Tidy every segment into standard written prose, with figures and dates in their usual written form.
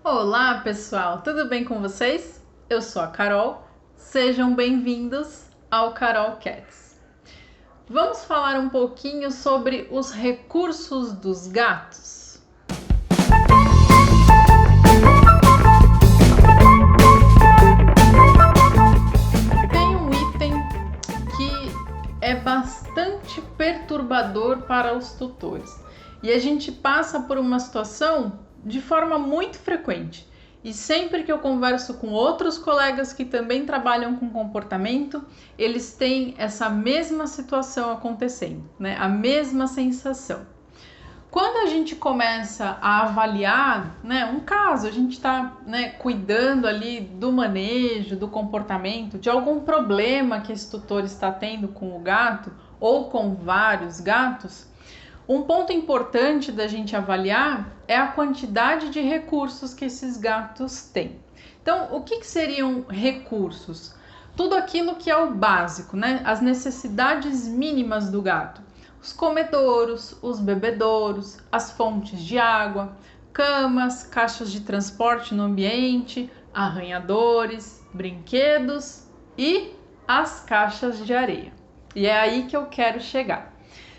Olá, pessoal, tudo bem com vocês? Eu sou a Carol, sejam bem-vindos ao Carol Cats. Vamos falar um pouquinho sobre os recursos dos gatos. Tem um item que é bastante perturbador para os tutores e a gente passa por uma situação de forma muito frequente. E sempre que eu converso com outros colegas que também trabalham com comportamento, eles têm essa mesma situação acontecendo, né? A mesma sensação. Quando a gente começa a avaliar, né, um caso, a gente está, né, cuidando ali do manejo, do comportamento, de algum problema que esse tutor está tendo com o gato ou com vários gatos, um ponto importante da gente avaliar é a quantidade de recursos que esses gatos têm. Então, o que seriam recursos? Tudo aquilo que é o básico, né? As necessidades mínimas do gato. Os comedouros, os bebedouros, as fontes de água, camas, caixas de transporte no ambiente, arranhadores, brinquedos e as caixas de areia. E é aí que eu quero chegar.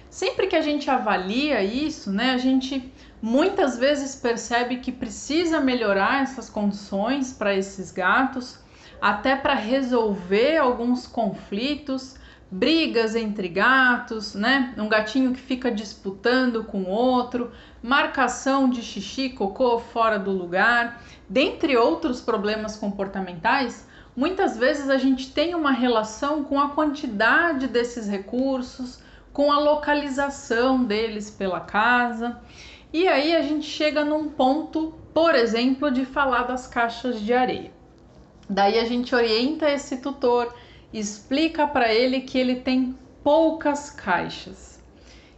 Sempre que a gente avalia isso, né, a gente muitas vezes percebe que precisa melhorar essas condições para esses gatos, até para resolver alguns conflitos, brigas entre gatos, né? Um gatinho que fica disputando com outro, marcação de xixi, cocô fora do lugar, dentre outros problemas comportamentais. Muitas vezes a gente tem uma relação com a quantidade desses recursos, com a localização deles pela casa. E aí a gente chega num ponto, por exemplo, de falar das caixas de areia. Daí a gente orienta esse tutor, explica para ele que ele tem poucas caixas.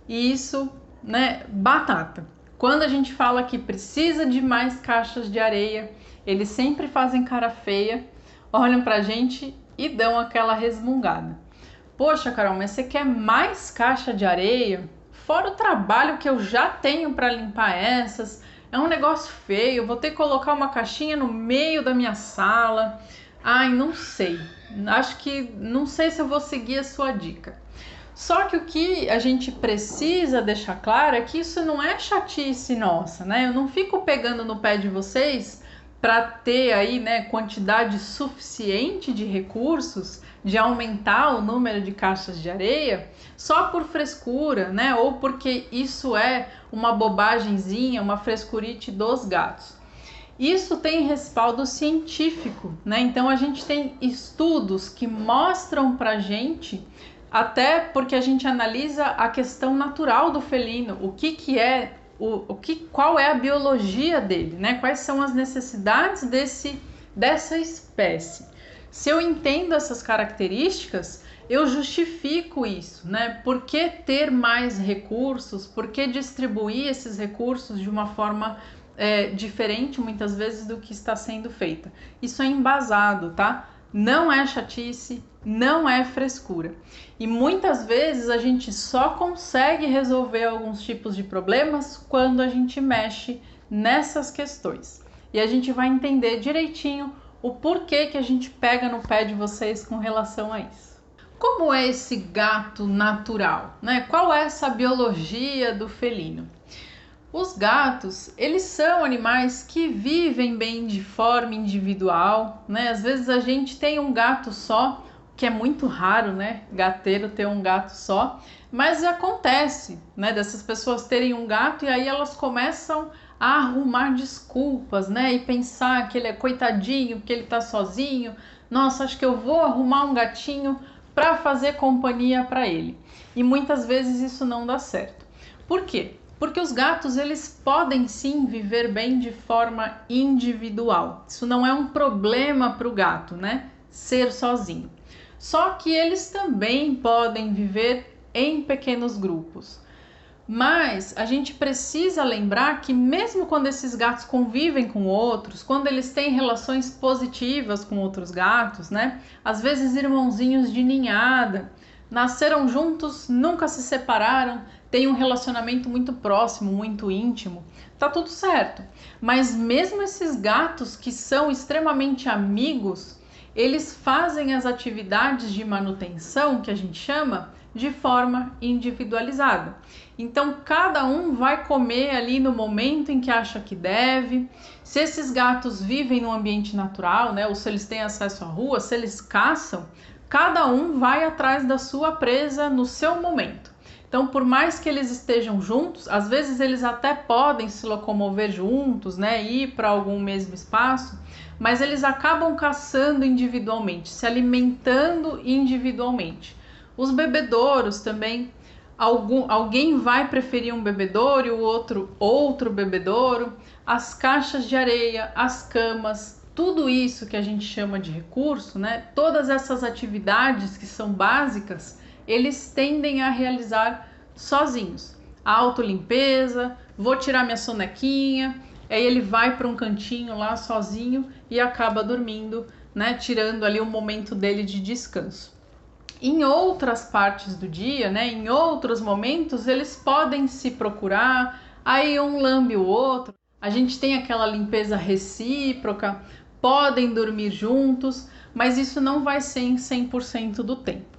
E isso, né, batata. Quando a gente fala que precisa de mais caixas de areia, eles sempre fazem cara feia, olham pra gente e dão aquela resmungada. Poxa, Carol, mas você quer mais caixa de areia? Fora o trabalho que eu já tenho para limpar essas, é um negócio feio, vou ter que colocar uma caixinha no meio da minha sala. Ai, não sei. Acho que não sei se eu vou seguir a sua dica. Só que o que a gente precisa deixar claro é que isso não é chatice nossa, né? Eu não fico pegando no pé de vocês para ter aí, né, quantidade suficiente de recursos, de aumentar o número de caixas de areia, só por frescura, né, ou porque isso é uma bobagemzinha, uma frescurite dos gatos. Isso tem respaldo científico, né? Então a gente tem estudos que mostram pra gente, até porque a gente analisa a questão natural do felino, o que é qual é a biologia dele, né? Quais são as necessidades dessa espécie. Se eu entendo essas características, eu justifico isso, né? Por que ter mais recursos? Por que distribuir esses recursos de uma forma diferente, muitas vezes, do que está sendo feita? Isso é embasado, tá? Não é chatice, não é frescura. E muitas vezes a gente só consegue resolver alguns tipos de problemas quando a gente mexe nessas questões. E a gente vai entender direitinho o porquê que a gente pega no pé de vocês com relação a isso. Como é esse gato natural, né? Qual é essa biologia do felino? Os gatos, eles são animais que vivem bem de forma individual, né? Às vezes a gente tem um gato só, que é muito raro, né? Gateiro ter um gato só, mas acontece, né? Dessas pessoas terem um gato e aí elas começam a arrumar desculpas, né? E pensar que ele é coitadinho, que ele tá sozinho. Nossa, acho que eu vou arrumar um gatinho para fazer companhia para ele. E muitas vezes isso não dá certo. Por quê? Porque os gatos, eles podem sim viver bem de forma individual. Isso não é um problema para o gato, né? Ser sozinho. Só que eles também podem viver em pequenos grupos. Mas a gente precisa lembrar que mesmo quando esses gatos convivem com outros, quando eles têm relações positivas com outros gatos, né? Às vezes irmãozinhos de ninhada, nasceram juntos, nunca se separaram, têm um relacionamento muito próximo, muito íntimo. tá tudo certo. Mas mesmo esses gatos que são extremamente amigos, eles fazem as atividades de manutenção, que a gente chama, de forma individualizada. Então, cada um vai comer ali no momento em que acha que deve. Se esses gatos vivem no ambiente natural, né, ou se eles têm acesso à rua, se eles caçam, cada um vai atrás da sua presa no seu momento. Então, por mais que eles estejam juntos, às vezes eles até podem se locomover juntos, né, ir para algum mesmo espaço, mas eles acabam caçando individualmente, se alimentando individualmente. Os bebedouros também, alguém vai preferir um bebedouro e o outro bebedouro, as caixas de areia, as camas, tudo isso que a gente chama de recurso, né? Todas essas atividades que são básicas, eles tendem a realizar sozinhos. A autolimpeza, vou tirar minha sonequinha, aí ele vai para um cantinho lá sozinho e acaba dormindo, né? Tirando ali o momento dele de descanso. Em outras partes do dia, né, em outros momentos, eles podem se procurar, aí um lambe o outro, a gente tem aquela limpeza recíproca, podem dormir juntos, mas isso não vai ser em 100% do tempo.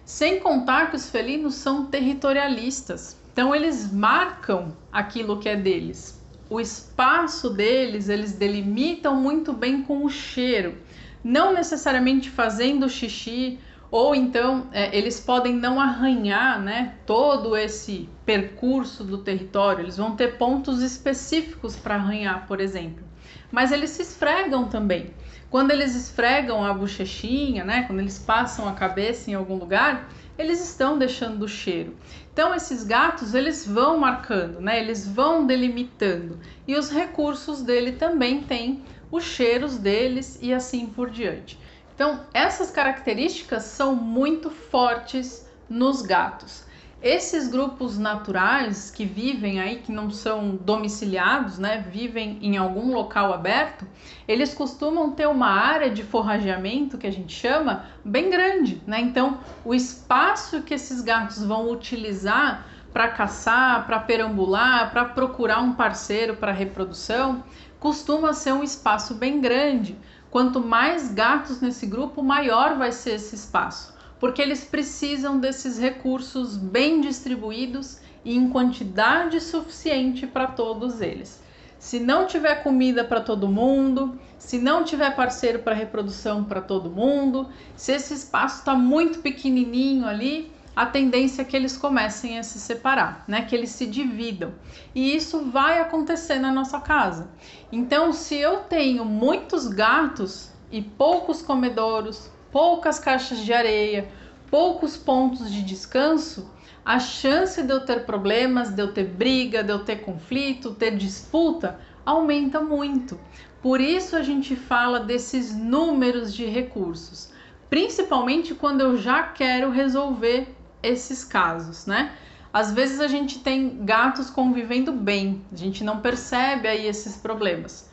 Sem contar que os felinos são territorialistas, então eles marcam aquilo que é deles. O espaço deles, eles delimitam muito bem com o cheiro, não necessariamente fazendo xixi, ou então eles podem não arranhar, né, todo esse percurso do território, eles vão ter pontos específicos para arranhar, por exemplo. Mas eles se esfregam também. Quando eles esfregam a bochechinha, né, quando eles passam a cabeça em algum lugar, eles estão deixando o cheiro. Então esses gatos, eles vão marcando, né, eles vão delimitando. E os recursos dele também têm os cheiros deles e assim por diante. Então, essas características são muito fortes nos gatos. Esses grupos naturais que vivem aí, que não são domiciliados, né, vivem em algum local aberto, eles costumam ter uma área de forrageamento, que a gente chama, bem grande, né? Então, o espaço que esses gatos vão utilizar para caçar, para perambular, para procurar um parceiro para reprodução, costuma ser um espaço bem grande. Quanto mais gatos nesse grupo, maior vai ser esse espaço, porque eles precisam desses recursos bem distribuídos e em quantidade suficiente para todos eles. Se não tiver comida para todo mundo, se não tiver parceiro para reprodução para todo mundo, se esse espaço está muito pequenininho ali, a tendência é que eles comecem a se separar, né? Que eles se dividam. E isso vai acontecer na nossa casa. Então, se eu tenho muitos gatos e poucos comedouros, poucas caixas de areia, poucos pontos de descanso, a chance de eu ter problemas, de eu ter briga, de eu ter conflito, ter disputa, aumenta muito. Por isso a gente fala desses números de recursos, principalmente quando eu já quero resolver esses casos, né? Às vezes a gente tem gatos convivendo bem, a gente não percebe aí esses problemas.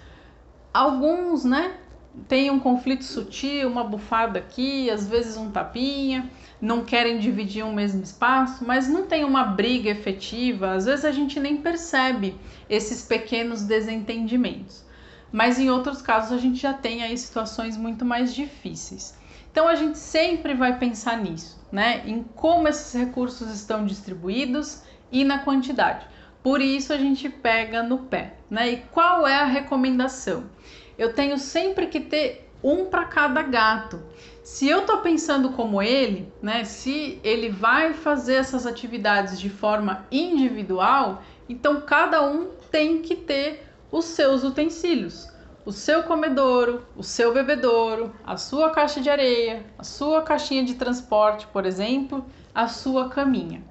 Alguns, né, tem um conflito sutil, uma bufada aqui, às vezes um tapinha, não querem dividir um mesmo espaço, mas não tem uma briga efetiva, às vezes a gente nem percebe esses pequenos desentendimentos. Mas em outros casos a gente já tem aí situações muito mais difíceis. Então a gente sempre vai pensar nisso, né? Em como esses recursos estão distribuídos e na quantidade. Por isso a gente pega no pé, né? E qual é a recomendação? Eu tenho sempre que ter um para cada gato. Se eu tô pensando como ele, né? Se ele vai fazer essas atividades de forma individual, então cada um tem que ter os seus utensílios. O seu comedouro, o seu bebedouro, a sua caixa de areia, a sua caixinha de transporte, por exemplo, a sua caminha.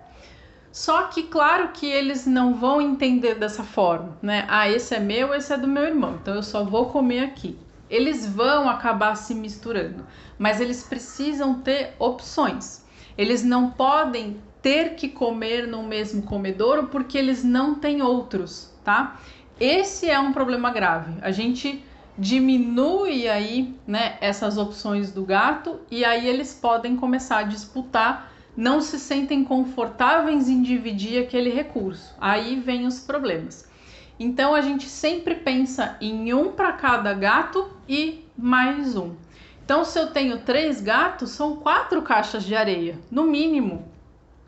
Só que, claro que eles não vão entender dessa forma, né? Ah, esse é meu, esse é do meu irmão, então eu só vou comer aqui. Eles vão acabar se misturando, mas eles precisam ter opções. Eles não podem ter que comer no mesmo comedouro porque eles não têm outros, tá? Esse é um problema grave. A gente diminui aí, né, essas opções do gato e aí eles podem começar a disputar, não se sentem confortáveis em dividir aquele recurso. Aí vem os problemas. Então a gente sempre pensa em um para cada gato e mais um. Então, se eu tenho 3 gatos, são 4 caixas de areia, no mínimo,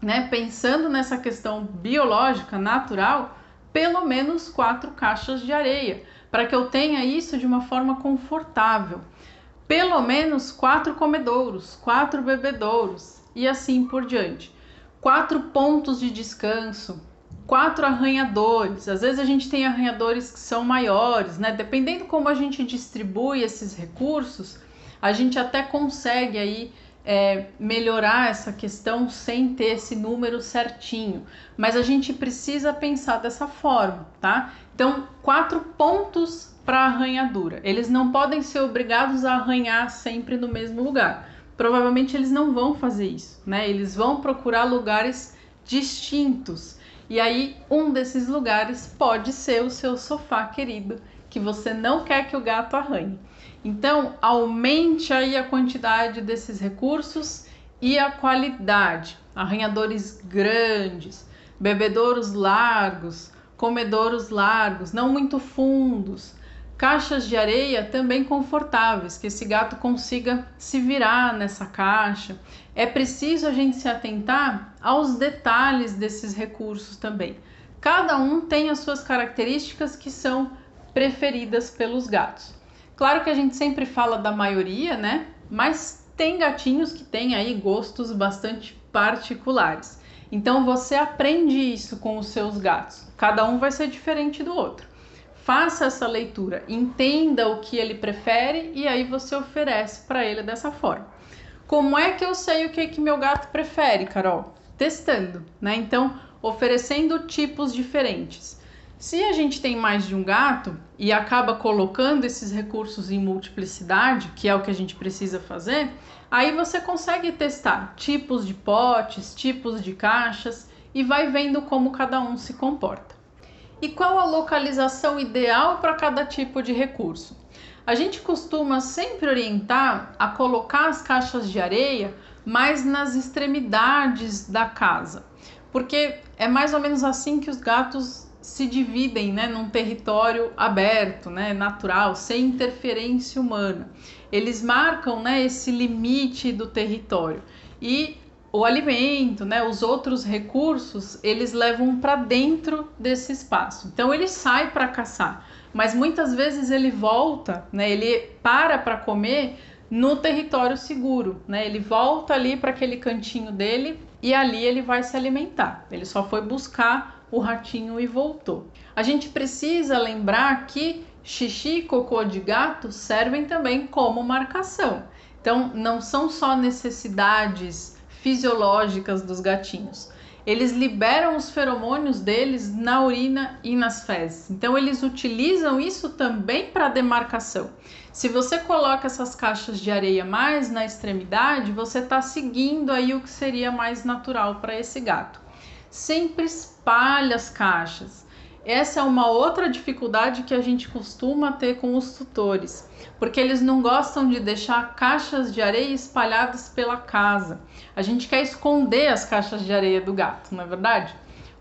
né? Pensando nessa questão biológica, natural, pelo menos 4 caixas de areia, para que eu tenha isso de uma forma confortável. Pelo menos 4 comedouros, 4 bebedouros e assim por diante. 4 pontos de descanso, 4 arranhadores. Às vezes a gente tem arranhadores que são maiores, né? Dependendo como a gente distribui esses recursos, a gente até consegue aí melhorar essa questão sem ter esse número certinho. Mas a gente precisa pensar dessa forma, tá? Então, 4 pontos para arranhadura. Eles não podem ser obrigados a arranhar sempre no mesmo lugar. Provavelmente eles não vão fazer isso, né? Eles vão procurar lugares distintos. E aí, um desses lugares pode ser o seu sofá querido, que você não quer que o gato arranhe. Então, aumente aí a quantidade desses recursos e a qualidade. Arranhadores grandes, bebedouros largos, comedouros largos, não muito fundos, caixas de areia também confortáveis, que esse gato consiga se virar nessa caixa. É preciso a gente se atentar aos detalhes desses recursos também. Cada um tem as suas características que são preferidas pelos gatos. Claro que a gente sempre fala da maioria, né? Mas tem gatinhos que têm aí gostos bastante particulares. Então você aprende isso com os seus gatos. Cada um vai ser diferente do outro. Faça essa leitura, entenda o que ele prefere e aí você oferece para ele dessa forma. Como é que eu sei o que meu gato prefere, Carol? Testando, né? Então, oferecendo tipos diferentes. Se a gente tem mais de um gato e acaba colocando esses recursos em multiplicidade, que é o que a gente precisa fazer, aí você consegue testar tipos de potes, tipos de caixas e vai vendo como cada um se comporta. E qual a localização ideal para cada tipo de recurso? A gente costuma sempre orientar a colocar as caixas de areia mais nas extremidades da casa, porque é mais ou menos assim que os gatos se dividem, né, num território aberto, né, natural, sem interferência humana. Eles marcam, né, esse limite do território e o alimento, né, os outros recursos, eles levam para dentro desse espaço. Então ele sai para caçar, mas muitas vezes ele volta, né, ele para comer no território seguro, né? Ele volta ali para aquele cantinho dele e ali ele vai se alimentar. Ele só foi buscar o ratinho e voltou. A gente precisa lembrar que xixi e cocô de gato servem também como marcação. Então, não são só necessidades fisiológicas dos gatinhos. Eles liberam os feromônios deles na urina e nas fezes. Então, eles utilizam isso também para demarcação. Se você coloca essas caixas de areia mais na extremidade, você está seguindo aí o que seria mais natural para esse gato. Sempre espalhe as caixas. Essa é uma outra dificuldade que a gente costuma ter com os tutores, porque eles não gostam de deixar caixas de areia espalhadas pela casa. A gente quer esconder as caixas de areia do gato, não é verdade?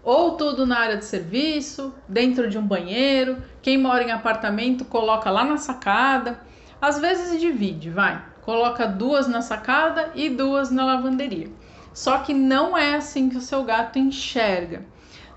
Ou tudo na área de serviço, dentro de um banheiro, quem mora em apartamento coloca lá na sacada. Às vezes divide, coloca 2 na sacada e 2 na lavanderia. Só que não é assim que o seu gato enxerga.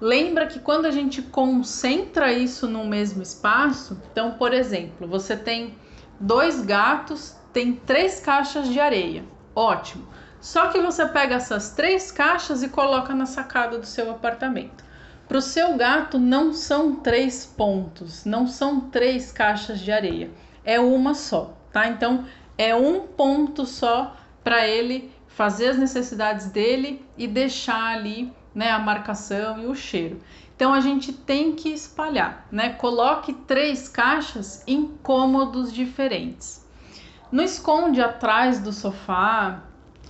Lembra que quando a gente concentra isso no mesmo espaço, então, por exemplo, você tem 2 gatos, tem 3 caixas de areia, ótimo. Só que você pega essas 3 caixas e coloca na sacada do seu apartamento. Para o seu gato não são 3 pontos, não são 3 caixas de areia, é uma só, tá? Então, é um ponto só para ele fazer as necessidades dele e deixar ali, né, a marcação e o cheiro. Então a gente tem que espalhar, né? Coloque 3 caixas em cômodos diferentes. Não esconde atrás do sofá,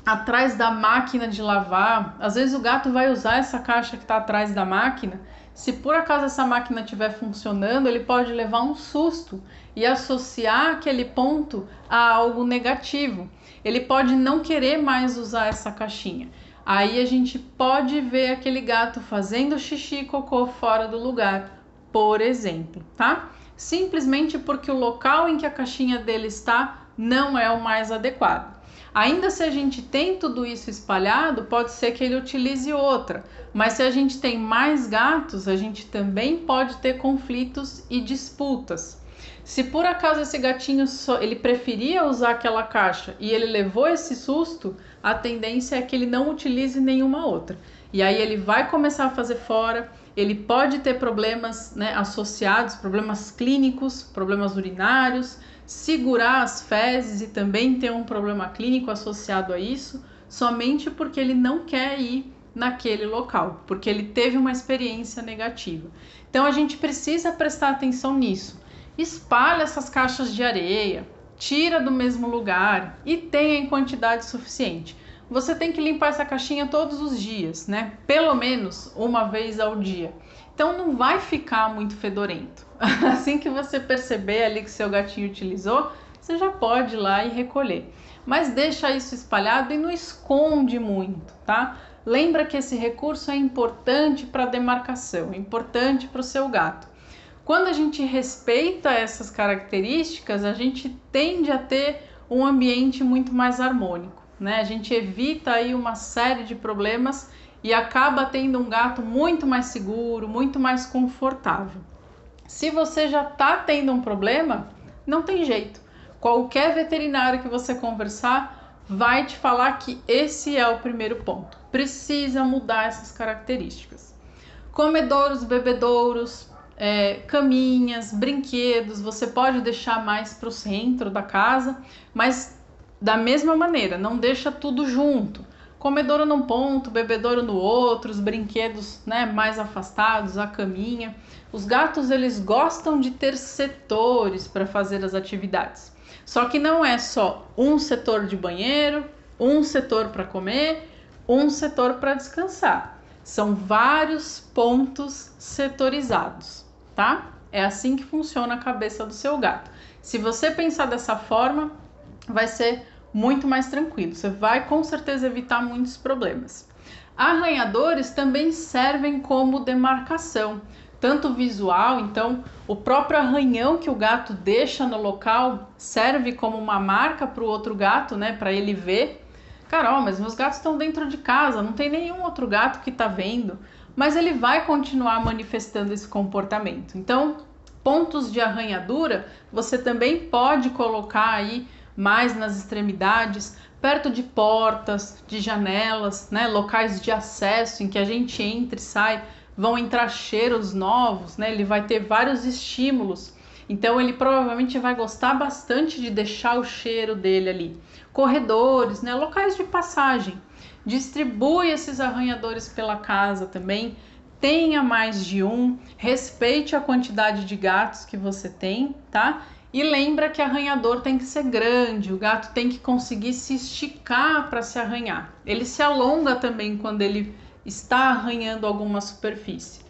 atrás da máquina de lavar. Às vezes o gato vai usar essa caixa que está atrás da máquina. Se por acaso essa máquina estiver funcionando, ele pode levar um susto e associar aquele ponto a algo negativo. Ele pode não querer mais usar essa caixinha. Aí a gente pode ver aquele gato fazendo xixi e cocô fora do lugar por exemplo, tá? Simplesmente porque o local em que a caixinha dele está não é o mais adequado. Ainda se a gente tem tudo isso espalhado, pode ser que ele utilize outra, mas se a gente tem mais gatos, a gente também pode ter conflitos e disputas. Se por acaso esse gatinho ele preferia usar aquela caixa e ele levou esse susto, a tendência é que ele não utilize nenhuma outra. E aí ele vai começar a fazer fora, ele pode ter problemas, né, associados, problemas clínicos, problemas urinários, segurar as fezes e também ter um problema clínico associado a isso, somente porque ele não quer ir naquele local, porque ele teve uma experiência negativa. Então a gente precisa prestar atenção nisso. Espalha essas caixas de areia, tira do mesmo lugar e tenha em quantidade suficiente. Você tem que limpar essa caixinha todos os dias, né? Pelo menos uma vez ao dia. Então não vai ficar muito fedorento. Assim que você perceber ali que seu gatinho utilizou, você já pode ir lá e recolher. Mas deixa isso espalhado e não esconde muito, tá? Lembra que esse recurso é importante para a demarcação, é importante para o seu gato. Quando a gente respeita essas características, a gente tende a ter um ambiente muito mais harmônico, né? A gente evita aí uma série de problemas e acaba tendo um gato muito mais seguro, muito mais confortável. Se você já está tendo um problema, não tem jeito. Qualquer veterinário que você conversar vai te falar que esse é o primeiro ponto. Precisa mudar essas características. Comedouros, bebedouros, caminhas, brinquedos, você pode deixar mais para o centro da casa, mas da mesma maneira, não deixa tudo junto. Comedouro num ponto, bebedouro no outro, os brinquedos, né, mais afastados, a caminha. Os gatos, eles gostam de ter setores para fazer as atividades. Só que não é só um setor de banheiro, um setor para comer, um setor para descansar. São vários pontos setorizados, tá? É assim que funciona a cabeça do seu gato. Se você pensar dessa forma, vai ser muito mais tranquilo. Você vai com certeza evitar muitos problemas. Arranhadores também servem como demarcação, tanto visual, então o próprio arranhão que o gato deixa no local serve como uma marca para o outro gato, né, para ele ver. Carol, mas meus gatos estão dentro de casa, não tem nenhum outro gato que está vendo, mas ele vai continuar manifestando esse comportamento. Então, pontos de arranhadura você também pode colocar aí mais nas extremidades, perto de portas, de janelas, né, locais de acesso em que a gente entra e sai, vão entrar cheiros novos, né, ele vai ter vários estímulos, então ele provavelmente vai gostar bastante de deixar o cheiro dele ali. Corredores, né, locais de passagem, distribui esses arranhadores pela casa também, tenha mais de um, respeite a quantidade de gatos que você tem, tá? E lembra que arranhador tem que ser grande, o gato tem que conseguir se esticar para se arranhar. Ele se alonga também quando ele está arranhando alguma superfície.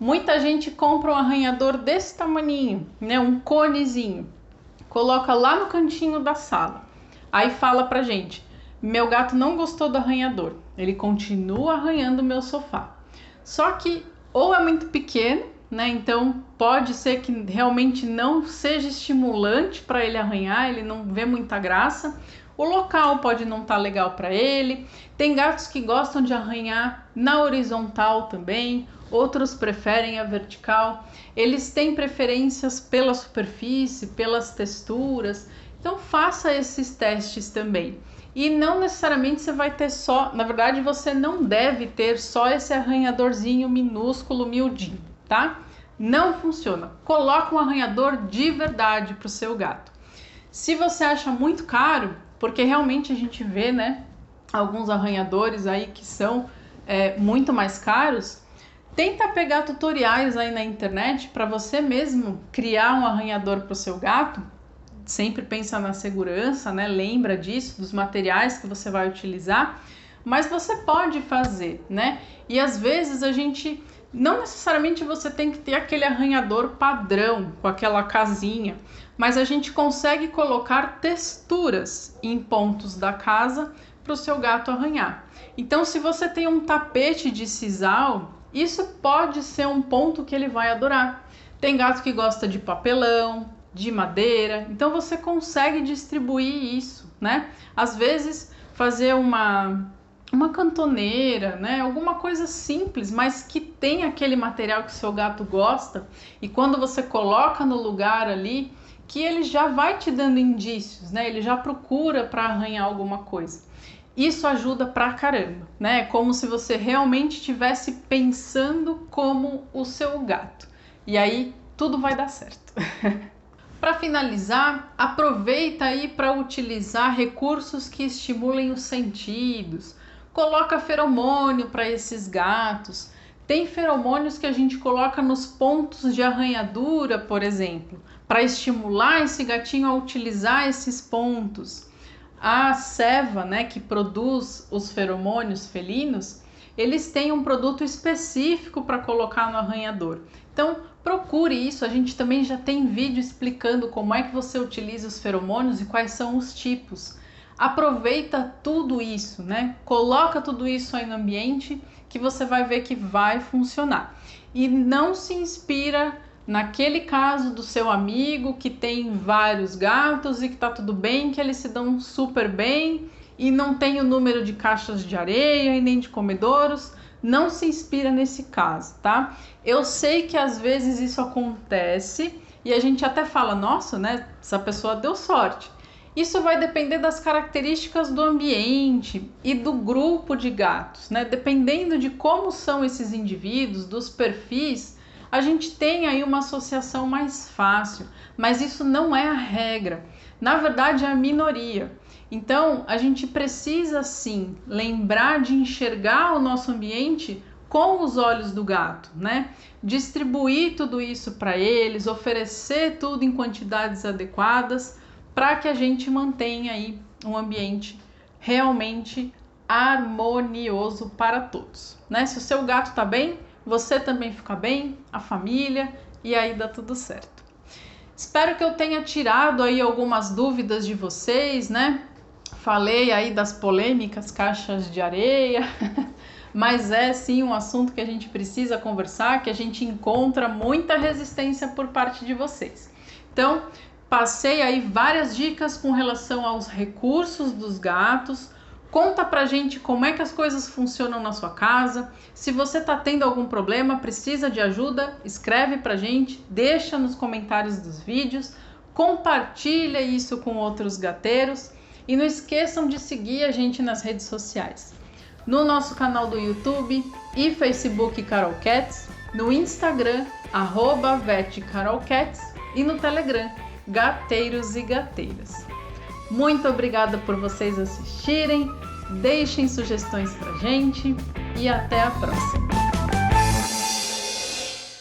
Muita gente compra um arranhador desse tamaninho, né, um conezinho, coloca lá no cantinho da sala. Aí fala pra gente, meu gato não gostou do arranhador, ele continua arranhando o meu sofá. Só que ou é muito pequeno, né? Então pode ser que realmente não seja estimulante para ele arranhar, ele não vê muita graça. O local pode não estar legal para ele. Tem gatos que gostam de arranhar na horizontal também, outros preferem a vertical. Eles têm preferências pela superfície, pelas texturas. Então faça esses testes também. E não necessariamente você vai ter só, na verdade você não deve ter só esse arranhadorzinho minúsculo, miudinho, tá? Não funciona. Coloca um arranhador de verdade para o seu gato. Se você acha muito caro, porque realmente a gente vê, né, alguns arranhadores aí que são muito mais caros, tenta pegar tutoriais aí na internet para você mesmo criar um arranhador para o seu gato. Sempre pensa na segurança, né? Lembra disso, dos materiais que você vai utilizar, mas você pode fazer, né? E às vezes a gente, não necessariamente você tem que ter aquele arranhador padrão, com aquela casinha, mas a gente consegue colocar texturas em pontos da casa para o seu gato arranhar. Então, se você tem um tapete de sisal, isso pode ser um ponto que ele vai adorar. Tem gato que gosta de papelão, de madeira, então você consegue distribuir isso, né? Às vezes fazer uma cantoneira, né? Alguma coisa simples, mas que tem aquele material que o seu gato gosta, e quando você coloca no lugar ali, que ele já vai te dando indícios, né? Ele já procura para arranhar alguma coisa. Isso ajuda pra caramba, né? É como se você realmente estivesse pensando como o seu gato. E aí tudo vai dar certo. Para finalizar, aproveita aí para utilizar recursos que estimulem os sentidos. Coloca feromônio para esses gatos. Tem feromônios que a gente coloca nos pontos de arranhadura, por exemplo, para estimular esse gatinho a utilizar esses pontos. A ceva, né, que produz os feromônios felinos, eles têm um produto específico para colocar no arranhador. Então, procure isso. A gente também já tem vídeo explicando como é que você utiliza os feromônios e quais são os tipos. Aproveita tudo isso, né? Coloca tudo isso aí no ambiente que você vai ver que vai funcionar. E não se inspira naquele caso do seu amigo que tem vários gatos e que tá tudo bem, que eles se dão super bem e não tem o número de caixas de areia e nem de comedouros. Não se inspira nesse caso, tá? Eu sei que às vezes isso acontece e a gente até fala, nossa, né? Essa pessoa deu sorte. Isso vai depender das características do ambiente e do grupo de gatos, né? Dependendo de como são esses indivíduos, dos perfis, a gente tem aí uma associação mais fácil, mas isso não é a regra. Na verdade, é a minoria. Então, a gente precisa sim lembrar de enxergar o nosso ambiente com os olhos do gato, né? Distribuir tudo isso para eles, oferecer tudo em quantidades adequadas para que a gente mantenha aí um ambiente realmente harmonioso para todos, né? Se o seu gato tá bem, você também fica bem, a família, e aí dá tudo certo. Espero que eu tenha tirado aí algumas dúvidas de vocês, né? Falei aí das polêmicas caixas de areia, mas é sim um assunto que a gente precisa conversar, que a gente encontra muita resistência por parte de vocês. Então, passei aí várias dicas com relação aos recursos dos gatos. Conta pra gente como é que as coisas funcionam na sua casa. Se você tá tendo algum problema, precisa de ajuda, escreve pra gente, deixa nos comentários dos vídeos, compartilha isso com outros gateiros e não esqueçam de seguir a gente nas redes sociais. No nosso canal do YouTube e Facebook Carol Cats, no Instagram @vetcarolcats e no Telegram Gateiros e Gateiras. Muito obrigada por vocês assistirem, deixem sugestões pra gente e até a próxima!